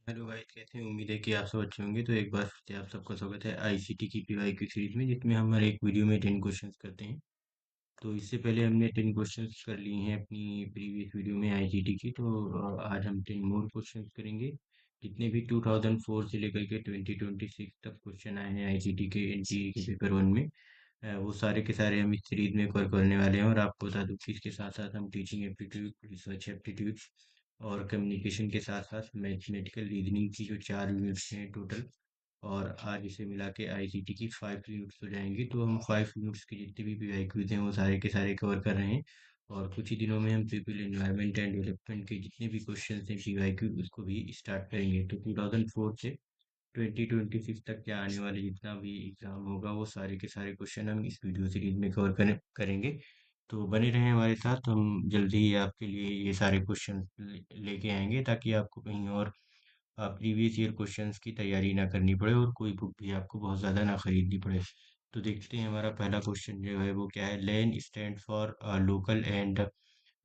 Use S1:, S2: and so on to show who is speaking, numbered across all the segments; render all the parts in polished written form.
S1: Hello guys, कैसे हैं? उम्मीद है कि आप सब अच्छे होंगे। तो एक बार फिर से आप सबका स्वागत है आईसीटी की पीवाईक्यू सीरीज में, जिसमें हम हर एक वीडियो में 10 क्वेश्चंस करते हैं। तो इससे पहले हमने 10 क्वेश्चंस कर लिए हैं अपनी प्रीवियस वीडियो में आईसीटी की। तो आज हम 10 मोर क्वेश्चंस करेंगे। जितने भी 2004 से लेकर के 2026 तक क्वेश्चन आए हैं आईसीटी के एनटीए के पेपर वन में, वो सारे के सारे हम इस सीरीज में कवर करने वाले हैं। और आपको बता दूं कि इसके साथ साथ हम टीचिंग एप्टीट्यूड, रिसर्च एप्टीट्यूड और कम्युनिकेशन के साथ साथ मैथमेटिकल रीजनिंग की जो 4 यूनिट्स हैं टोटल, और आज इसे मिला के आईसीटी की 5 यूनिट्स हो जाएंगी। तो हम 5 यूनिट्स के जितने भी पीवाईक्यूज हैं वो सारे के सारे कवर कर रहे हैं। और कुछ ही दिनों में हम पीपल एनवायरनमेंट एंड डेवलपमेंट के जितने भी क्वेश्चन हैं पीवाईक्यू उसको भी स्टार्ट करेंगे। तो 2004 से 2026 तक क्या आने वाले जितना भी एग्जाम होगा वो सारे के सारे क्वेश्चन हम इस वीडियो सीरीज में करेंगे। तो बने रहें हमारे साथ, हम जल्दी ही आपके लिए ये सारे क्वेश्चन लेके आएंगे, ताकि आपको कहीं और प्रीवियस ईयर क्वेश्चंस की तैयारी ना करनी पड़े और कोई बुक भी आपको बहुत ज़्यादा ना खरीदनी पड़े। तो देखते हैं हमारा पहला क्वेश्चन जो है वो क्या है। LAN stand for local and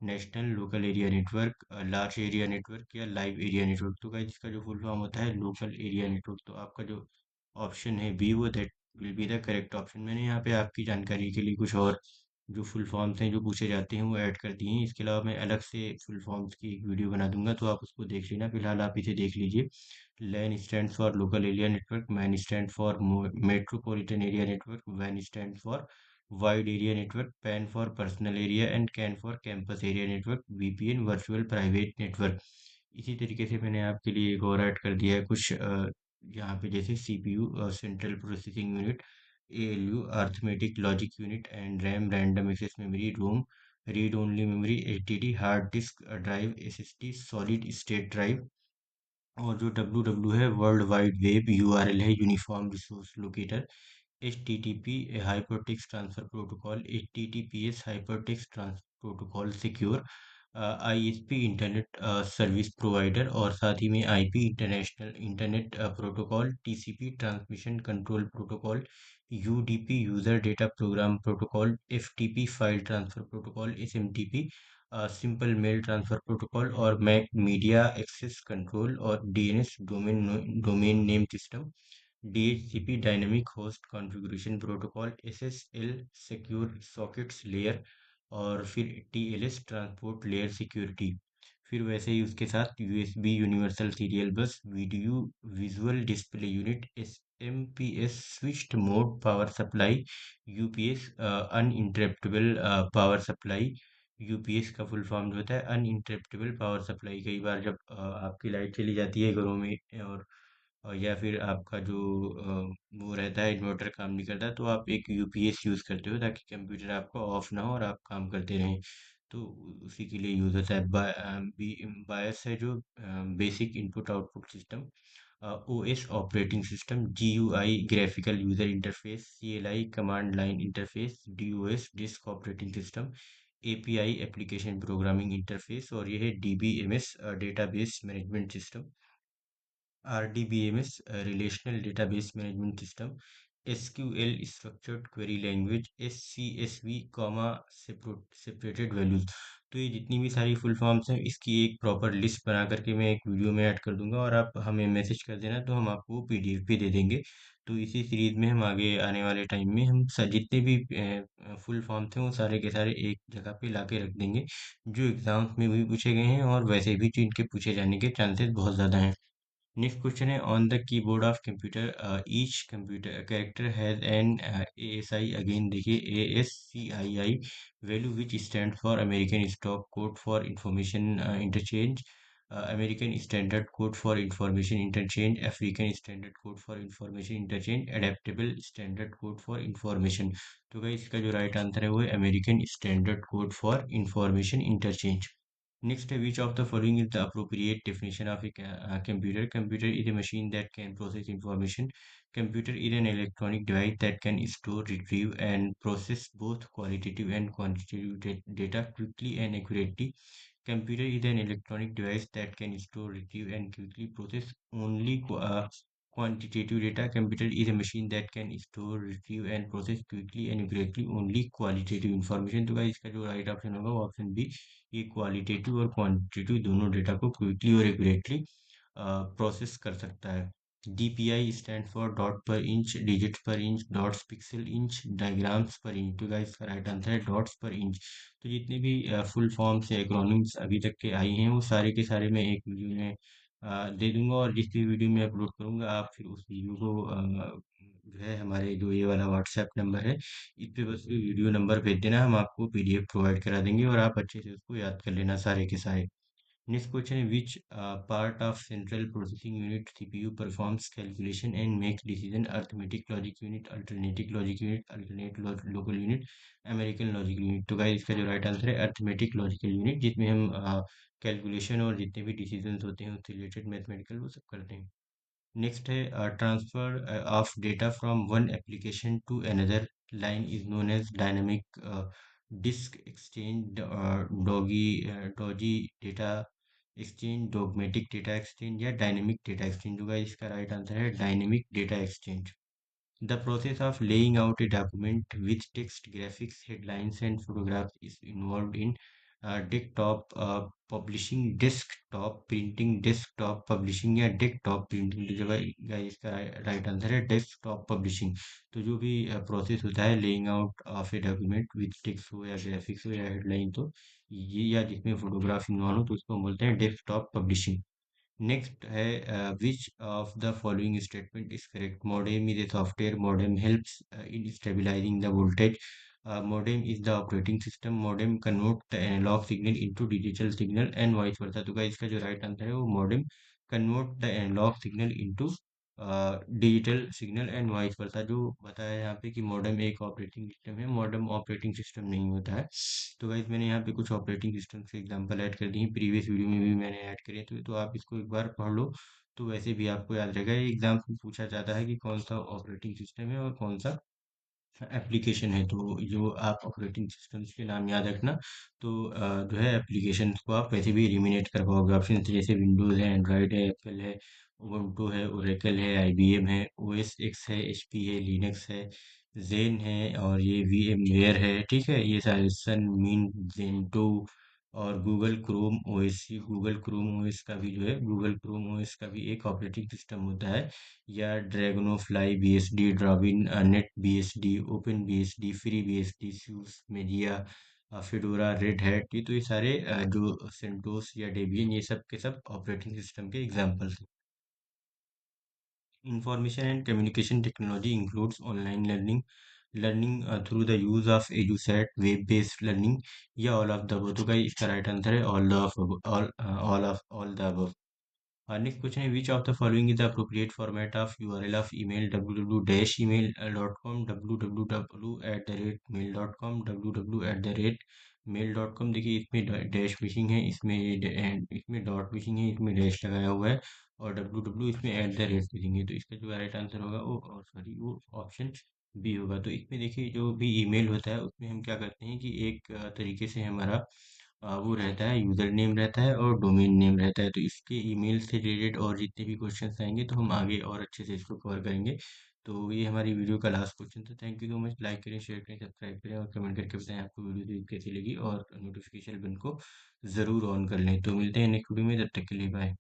S1: national local area network, large area network या लाइव एरिया नेटवर्क। तो गाइस इसका जो फुल फॉर्म होता है लोकल एरिया नेटवर्क। तो आपका जो ऑप्शन है बी, वो that will be the correct option. मैंने यहाँ पे आपकी जानकारी के लिए कुछ और जो फुल फॉर्म्स हैं जो पूछे जाते हैं वो ऐड कर दिए हैं। इसके अलावा मैं अलग से फुल फॉर्म्स की एक वीडियो बना दूंगा, तो आप उसको देख लेना। फिलहाल आप इसे देख लीजिए। LAN stand for local area network, MAN stand for metropolitan area network, वैन stand for wide area network, PAN for personal area and CAN for campus area network, VPN virtual private network. इसी तरीके से मैंने आपके लिए एक और add कर दिया है कुछ, यहाँ पे जैसे CPU central processing unit, ALU arithmetic logic unit and RAM random access memory, ROM read only memory, HDD hard disk drive, SSD solid state drive. और जो डब्ल्यू डब्ल्यू है वर्ल्ड वाइड वेब, यूआरएल है uniform resource locator, HTTP hypertext transfer protocol, HTTPS hypertext transfer protocol secure, ISP internet service provider, और साथ ही में IP international internet protocol, TCP transmission control protocol, UDP user data programme protocol, FTP file transfer protocol, SMTP simple mail transfer protocol, और MAC media access control, और DNS domain name system, DHCP dynamic host configuration protocol, SSL secure sockets layer, और फिर TLS transport layer security. फिर वैसे ही उसके साथ USB universal serial बस, video visual display unit, SMPS switched mode power supply, UPS uninterruptible power supply. UPS का full form जो होता है अनइंटरप्टेबल पावर सप्लाई। कई बार जब आपकी लाइट चली जाती है घरों में, और या फिर आपका जो वो रहता है इन्वर्टर काम नहीं करता, तो आप एक यूपीएस यूज़ करते हो ताकि कंप्यूटर आपका ऑफ ना हो और आप काम करते रहें। तो उसी के लिए यूज़ होता है। बायस है जो basic input output system, OS operating system, GUI graphical user interface, CLI command line interface, DOS disk operating system, API application programming interface, और यह है DBMS database management system, RDBMS relational database management system, SQL structured query language, SCSV comma separated values. तो ये जितनी भी सारी full forms हैं इसकी एक प्रॉपर लिस्ट बना करके मैं एक वीडियो में ऐड कर दूंगा, और आप हमें मैसेज कर देना तो हम आपको पीडीएफ भी दे देंगे। तो इसी सीरीज में हम आगे आने वाले टाइम में हम जितने भी फुल फॉर्म्स हैं वो सारे के सारे एक जगह पे ला के रख देंगे, जो एग्जाम्स में भी पूछे गए हैं और वैसे भी जो इनके पूछे जाने के चांसेस बहुत ज़्यादा हैं। नेक्स्ट क्वेश्चन है, on the keyboard of computer each computer character has an ASI। Again देखिए ASCII value which stand for American stock code for information interchange, American standard code for information interchange, African standard code for information interchange, adaptable standard code for information. तो guys इसका जो right answer है वो है American standard code for information interchange. Next, which of the following is the appropriate definition of a computer? Computer is a machine that can process information. Computer is an electronic device that can store, retrieve, and process both qualitative and quantitative data quickly and accurately. Computer is an electronic device that can store, retrieve, and quickly process only quantitative data. Computer is a machine that can store, retrieve, and process quickly and accurately only qualitative information। तो guys इसका जो right option होगा वो option B, ये qualitative और quantitative दोनों data को quickly और एक्यूरेटली प्रोसेस कर सकता है। DPI स्टैंड फॉर डॉट पर इंच, डिजिट पर inch, dots pixel inch, diagrams पर इंच। तो गाइस इसका राइट आंसर है डॉट्स पर इंच। तो जितने भी फुल फॉर्म्स या एक्रोनिम्स अभी तक के आई हैं वो सारे के सारे मैं एक वीडियो में दे दूंगा, और जिस भी वीडियो में अपलोड करूंगा आप फिर उस वीडियो को जो है हमारे जो ये वाला व्हाट्सएप नंबर है इस पे बस वीडियो नंबर भेज देना, हम आपको PDF प्रोवाइड करा देंगे और आप अच्छे से उसको याद कर लेना सारे के सारे। नेक्स्ट क्वेश्चन है which part of central processing unit CPU performs calculation and makes decision? Arithmetic logic unit, alternative logic unit, alternate local unit, American logic unit. तो गाइस इसका जो राइट आंसर है अर्थमेटिक लॉजिकल यूनिट, जिसमें हम calculation और जितने भी decisions होते हैं उससे रिलेटेड मैथमेटिकल वो सब करते हैं। नेक्स्ट है transfer of data from one application to another line is known as dynamic disk exchange, dodgy data exchange, dogmatic data exchange या डायनेमिक डेटा एक्सचेंज। होगा इसका राइट आंसर है dynamic data exchange. The process of laying out a document with text, graphics, headlines, and photographs is involved in desktop publishing, desktop printing, desktop publishing या desktop printing। तो जगह guys इसका right answer है desktop publishing। तो जो भी process होता है laying out of a document with text हो या ग्राफिक्स हो या हेडलाइन, तो ये या जिसमें फोटोग्राफ इन्वॉल्व हो तो उसको हम बोलते हैं डेस्कटॉप पब्लिशिंग। नेक्स्ट है which of the following statement is correct? Modem is a software, modem helps in stabilising the voltage, modem is the operating system, modem convert the analog signal into digital signal and vice versa. तो guys इसका जो right answer है वो modem convert the analog signal into digital signal and vice versa. जो बताया है यहाँ पे कि मॉडेम एक ऑपरेटिंग सिस्टम है, मॉडेम ऑपरेटिंग सिस्टम नहीं होता है। तो गाइस मैंने यहाँ पे कुछ ऑपरेटिंग सिस्टम के एग्जांपल ऐड कर दिए हैं, प्रीवियस वीडियो में भी मैंने ऐड करे तो आप इसको एक बार पढ़ लो तो वैसे भी आपको याद रहेगा। ये एग्जाम में पूछा जाता है कि कौन सा ऑपरेटिंग सिस्टम है और कौन सा एप्लीकेशन है। तो जो आप ऑपरेटिंग सिस्टम्स के नाम याद रखना, तो जो है एप्लीकेशन को आप वैसे भी एलिमिनेट कर पाओगे ऑप्शन से, जैसे विंडोज़ है, एंड्रॉयड है, एप्पल है, उबुंटू है, ओरेकल है, IBM है, OS X है, HP है, लिनक्स है, जेन है, और ये VMware है। ठीक है, ये सारे सन, मिन, जेंटो और गूगल क्रोम ओएस का भी जो है गूगल क्रोम ओएस का भी एक ऑपरेटिंग सिस्टम होता है, या DragonFly BSD, Darwin, Net BSD, Open BSD, free BSD, SUSE, Mageia, Fedora, Red Hat. ये तो ये सारे जो सेंटोस या डेबियन, ये सब के सब ऑपरेटिंग सिस्टम के एग्जांपल्स हैं। Information and communication technology includes online learning, learning through the use of EduSat, web based learning, या ऑल ऑफ द अबव। तो गाइस इसका राइट आंसर है all the above. Next question है which of the following is the appropriate format of URL of email? www-email.com, www@mail.com, www@mail.com। देखिए इसमें dash missing है, इसमें dot missing है, इसमें डैश लगाया हुआ है, और www इसमें @ मिसिंग है। तो इसका जो राइट आंसर होगा वो सॉरी वो ऑप्शन बी होगा। तो इसमें देखिए जो भी ईमेल होता है उसमें हम क्या करते हैं कि एक तरीके से हमारा वो रहता है, यूज़र नेम रहता है और डोमेन नेम रहता है। तो इसके ईमेल से रिलेटेड और जितने भी क्वेश्चंस आएंगे तो हम आगे और अच्छे से इसको कवर करेंगे। तो ये हमारी वीडियो का लास्ट क्वेश्चन था। Thank you so much. Like करें, शेयर करें, सब्सक्राइब करें और कमेंट करके बताएं आपको वीडियो कैसी लगी, और नोटिफिकेशन बिल को ज़रूर ऑन कर लें। तो मिलते हैं नेक्स्ट वीडियो में, तब तक के लिए बाय।